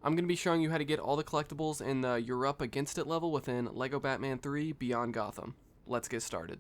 I'm going to be showing you how to get all the collectibles in the You're Up Against It level within LEGO Batman 3 Beyond Gotham. Let's get started.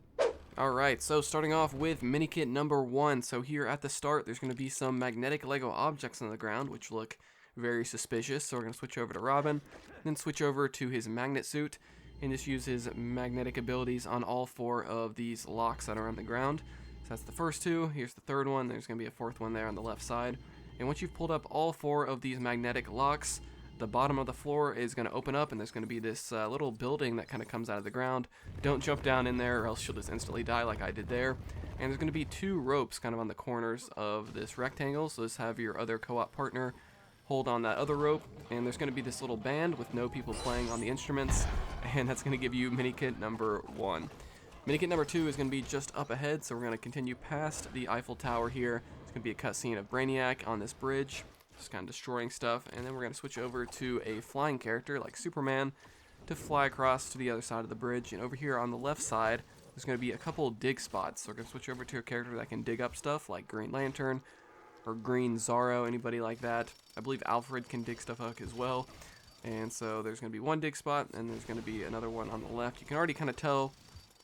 Alright, so starting off with Minikit number 1. So here at the start, there's going to be some magnetic LEGO objects on the ground, which look very suspicious. So we're going to switch over to Robin, then switch over to his magnet suit, and just use his magnetic abilities on all 4 of these locks that are on the ground. So that's the first 2. Here's the third one. There's going to be a 4th one there on the left side. And once you've pulled up all 4 of these magnetic locks, the bottom of the floor is going to open up, and there's going to be this little building that kind of comes out of the ground. Don't jump down in there or else you'll just instantly die like I did there. And there's going to be 2 ropes kind of on the corners of this rectangle, so just have your other co-op partner hold on that other rope. And there's going to be this little band with no people playing on the instruments, and that's going to give you Minikit number 1. Minikit number 2 is going to be just up ahead, so we're going to continue past the Eiffel Tower here. It's going to be a cutscene of Brainiac on this bridge, just kind of destroying stuff, and then we're going to switch over to a flying character like Superman to fly across to the other side of the bridge. And over here on the left side, there's going to be a couple dig spots, so we're going to switch over to a character that can dig up stuff like Green Lantern or Green Zorro, anybody like that. I believe Alfred can dig stuff up as well. And so there's going to be 1 dig spot, and there's going to be another one on the left. You can already kind of tell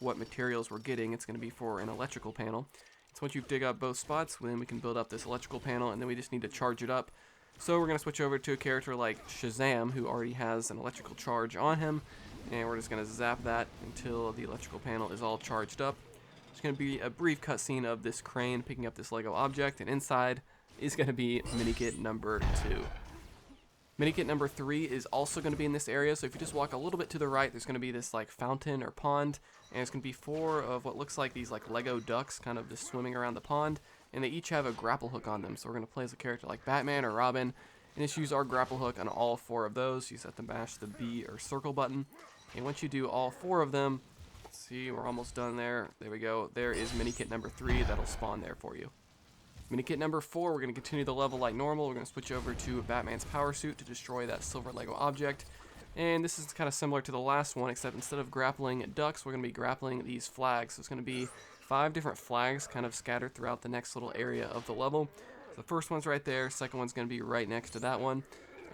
what materials we're getting. It's going to be for an electrical panel. So once you dig up both spots, then we can build up this electrical panel, and then we just need to charge it up. So we're going to switch over to a character like Shazam, who already has an electrical charge on him, and we're just going to zap that until the electrical panel is all charged up. There's going to be a brief cutscene of this crane picking up this Lego object, and inside is going to be Minikit number 2. Minikit number 3 is also going to be in this area, so if you just walk a little bit to the right, there's going to be this like fountain or pond, and it's going to be 4 of what looks like these like Lego ducks kind of just swimming around the pond, and they each have a grapple hook on them. So we're going to play as a character like Batman or Robin, and just use our grapple hook on all 4 of those. You just have to mash the B or circle button, and once you do all 4 of them, let's see, we're almost done there. There we go. There is Minikit number 3 that'll spawn there for you. Minikit number 4, we're going to continue the level like normal. We're going to switch over to Batman's power suit to destroy that silver Lego object. And this is kind of similar to the last one, except instead of grappling ducks, we're going to be grappling these flags. So it's going to be 5 different flags kind of scattered throughout the next little area of the level. So the first one's right there, second one's going to be right next to that one.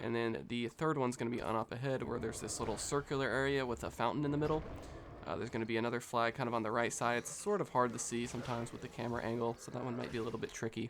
And then the third one's going to be on up ahead where there's this little circular area with a fountain in the middle. There's going to be another flag kind of on the right side. It's sort of hard to see sometimes with the camera angle, so that one might be a little bit tricky.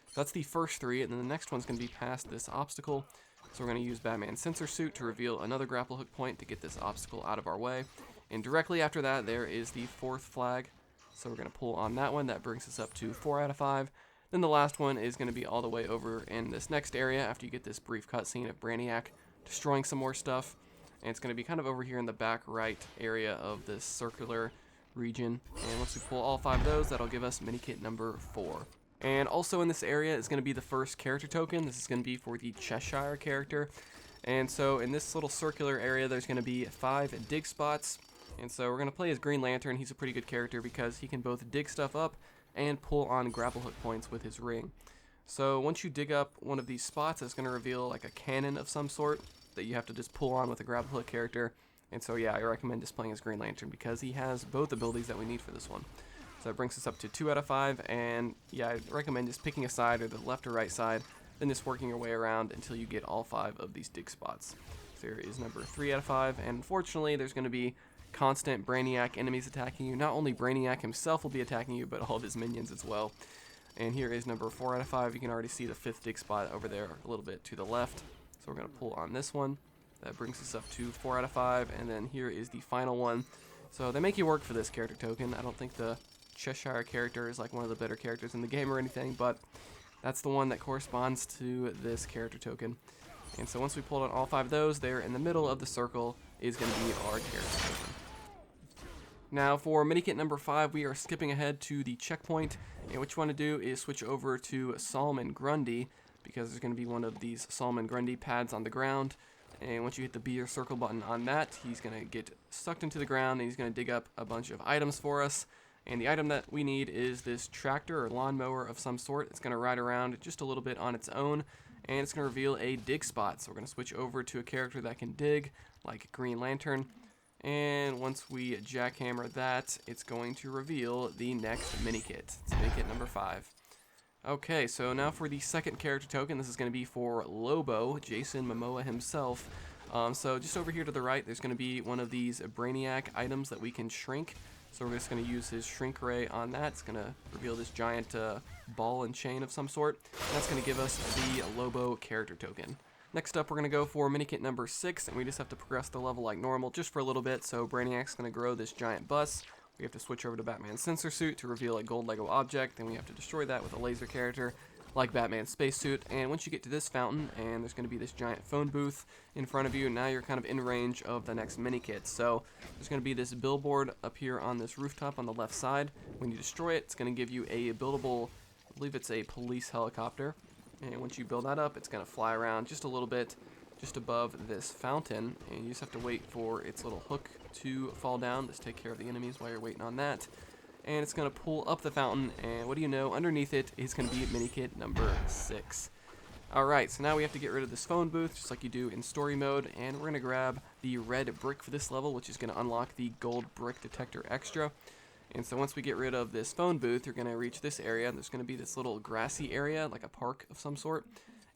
So that's the first 3, and then the next one's going to be past this obstacle. So we're going to use Batman's sensor suit to reveal another grapple hook point to get this obstacle out of our way. And directly after that, there is the 4th flag. So we're going to pull on that one. That brings us up to 4 out of 5. Then the last one is going to be all the way over in this next area after you get this brief cutscene of Brainiac destroying some more stuff. And it's going to be kind of over here in the back right area of this circular region. And once we pull all 5 of those, that'll give us Minikit number 4. And also in this area is going to be the first character token. This is going to be for the Cheshire character. And so in this little circular area, there's going to be 5 dig spots. And so we're going to play as Green Lantern. He's a pretty good character because he can both dig stuff up and pull on grapple hook points with his ring. So once you dig up one of these spots, it's going to reveal like a cannon of some sort that you have to just pull on with a grapple hook character. And so yeah, I recommend just playing as Green Lantern because he has both abilities that we need for this one. So that brings us up to 2 out of 5, and yeah, I recommend just picking a side, or the left or right side, then just working your way around until you get all 5 of these dig spots. So there is number 3 out of 5, and unfortunately there's going to be constant Brainiac enemies attacking you. Not only Brainiac himself will be attacking you, but all of his minions as well. And here is number 4 out of 5. You can already see the 5th dig spot over there a little bit to the left. So we're going to pull on this one. That brings us up to 4 out of 5, and then here is the final one. So they make you work for this character token. I don't think the Cheshire character is like one of the better characters in the game or anything, but that's the one that corresponds to this character token. And so once we pulled out all 5 of those, there in the middle of the circle is going to be our character token. Now for Minikit number 5, we are skipping ahead to the checkpoint, and what you want to do is switch over to Solomon Grundy, because there's going to be one of these Solomon Grundy pads on the ground. And once you hit the B or circle button on that, he's going to get sucked into the ground, and he's going to dig up a bunch of items for us. And the item that we need is this tractor or lawnmower of some sort. It's going to ride around just a little bit on its own, and it's going to reveal a dig spot. So we're going to switch over to a character that can dig, like Green Lantern. And once we jackhammer that, it's going to reveal the next Minikit. It's Minikit number 5. Okay, so now for the second character token, this is going to be for Lobo, Jason Momoa himself. So just over here to the right, there's going to be one of these Brainiac items that we can shrink. So we're just going to use his shrink ray on that. It's going to reveal this giant ball and chain of some sort. And that's going to give us the Lobo character token. Next up, we're going to go for Minikit number 6, and we just have to progress the level like normal just for a little bit. So Brainiac's going to grow this giant bus. We have to switch over to Batman's sensor suit to reveal a gold Lego object. Then we have to destroy that with a laser character like Batman's spacesuit. And once you get to this fountain, and there's going to be this giant phone booth in front of you, now you're kind of in range of the next Minikit. So there's going to be this billboard up here on this rooftop on the left side. When you destroy it, it's going to give you a buildable, I believe it's a police helicopter. And once you build that up, it's going to fly around just a little bit just above this fountain, and you just have to wait for its little hook to fall down. Just take care of the enemies while you're waiting on that. And it's going to pull up the fountain, and what do you know, underneath it is going to be Minikit number 6. Alright, so now we have to get rid of this phone booth, just like you do in story mode, and we're going to grab the red brick for this level, which is going to unlock the Gold Brick Detector extra. And so once we get rid of this phone booth, you're going to reach this area. There's going to be this little grassy area, like a park of some sort.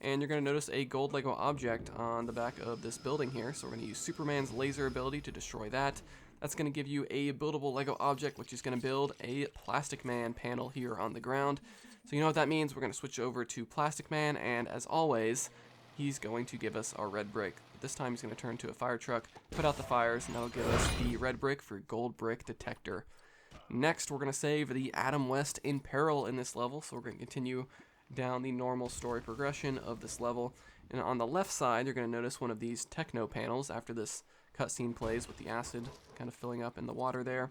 And you're going to notice a gold Lego object on the back of this building here. So we're going to use Superman's laser ability to destroy that. That's going to give you a buildable Lego object, which is going to build a Plastic Man panel here on the ground. So you know what that means. We're going to switch over to Plastic Man, and as always, he's going to give us our red brick. This time he's going to turn to a fire truck, put out the fires, and that'll give us the red brick for Gold Brick Detector. Next, we're going to save the Adam West in Peril in this level, so we're going to continue down the normal story progression of this level. And on the left side, you're going to notice one of these techno panels after this cutscene plays with the acid kind of filling up in the water there.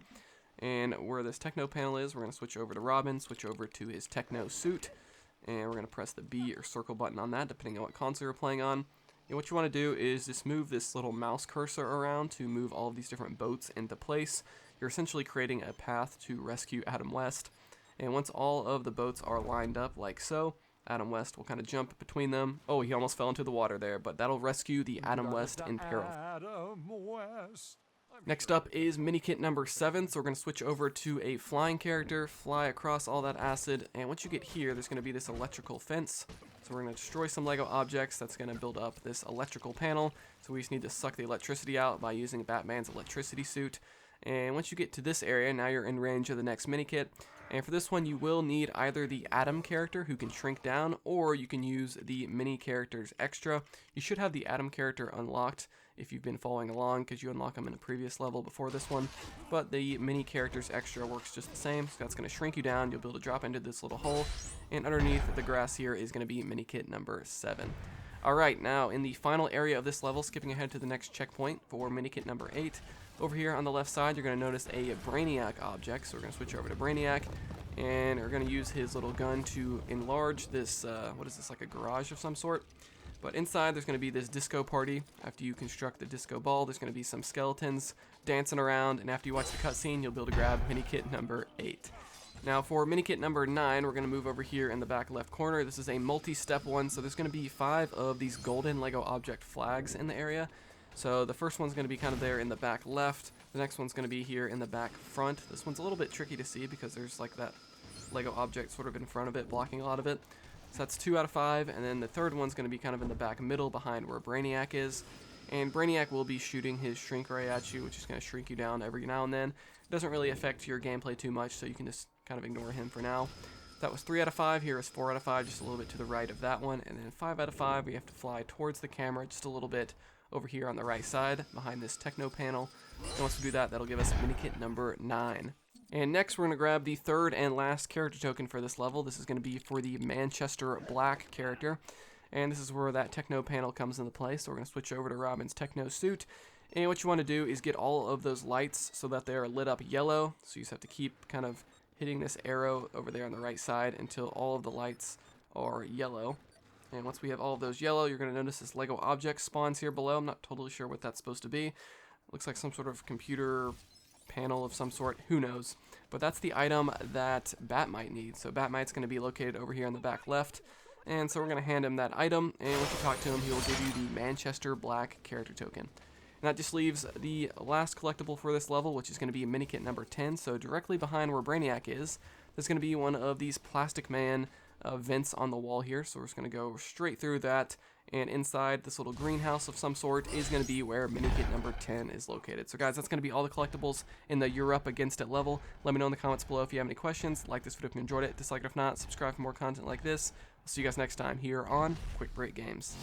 And where this techno panel is, we're going to switch over to Robin, switch over to his techno suit, and we're going to press the B or circle button on that, depending on what console you're playing on. And what you want to do is just move this little mouse cursor around to move all of these different boats into place. You're essentially creating a path to rescue Adam West. And once all of the boats are lined up like so, Adam West will kind of jump between them. Oh, he almost fell into the water there, but that'll rescue the Adam West in Peril. Next up is Minikit number 7, so we're going to switch over to a flying character, fly across all that acid, and once you get here, there's going to be this electrical fence. So we're going to destroy some Lego objects. That's going to build up this electrical panel. So we just need to suck the electricity out by using Batman's electricity suit. And once you get to this area, now you're in range of the next Minikit. And for this one, you will need either the Adam character, who can shrink down, or you can use the mini characters extra. You should have the Adam character unlocked if you've been following along, because you unlock them in a previous level before this one. But the mini characters extra works just the same, so that's going to shrink you down. You'll be able to drop into this little hole, and underneath the grass here is going to be Minikit number 7. Alright, now in the final area of this level, skipping ahead to the next checkpoint for Minikit number 8, over here on the left side, you're going to notice a Brainiac object. So we're going to switch over to Brainiac, and we're going to use his little gun to enlarge this, what is this, like a garage of some sort? But inside, there's going to be this disco party. After you construct the disco ball, there's going to be some skeletons dancing around, and after you watch the cutscene, you'll be able to grab Minikit number 8. Now for Minikit number 9, we're going to move over here in the back left corner. This is a multi-step one, so there's going to be 5 of these golden Lego object flags in the area. So the first one's going to be kind of there in the back left. The next one's going to be here in the back front. This one's a little bit tricky to see because there's like that Lego object sort of in front of it, blocking a lot of it. So that's 2 out of 5. And then the third one's going to be kind of in the back middle behind where Brainiac is. And Brainiac will be shooting his shrink ray at you, which is going to shrink you down every now and then. It doesn't really affect your gameplay too much, so you can just kind of ignore him for now. That was 3 out of 5. Here is 4 out of 5, just a little bit to the right of that one. And then 5 out of 5, we have to fly towards the camera just a little bit over here on the right side behind this techno panel. And once we do that, that'll give us Minikit number 9. And next we're going to grab the third and last character token for this level. This is going to be for the Manchester Black character. And this is where that techno panel comes into play. So we're going to switch over to Robin's techno suit. And what you want to do is get all of those lights so that they are lit up yellow. So you just have to keep kind of hitting this arrow over there on the right side until all of the lights are yellow. And once we have all of those yellow, you're going to notice this Lego object spawns here below. I'm not totally sure what that's supposed to be. Looks like some sort of computer panel of some sort. Who knows? But that's the item that Batmite needs. So Batmite's going to be located over here in the back left. And so we're going to hand him that item. And once you talk to him, he will give you the Manchester Black character token. And that just leaves the last collectible for this level, which is going to be Minikit number 10. So directly behind where Brainiac is, there's going to be one of these Plastic Man vents on the wall here, so we're just going to go straight through that. And inside this little greenhouse of some sort is going to be where Minikit number 10 is located. So guys, that's going to be all the collectibles in the You're Up Against It level. Let me know in the comments below if you have any questions. Like this video if you enjoyed it. Dislike it if not. Subscribe for more content like this. I'll see you guys next time here on Quick Break Games.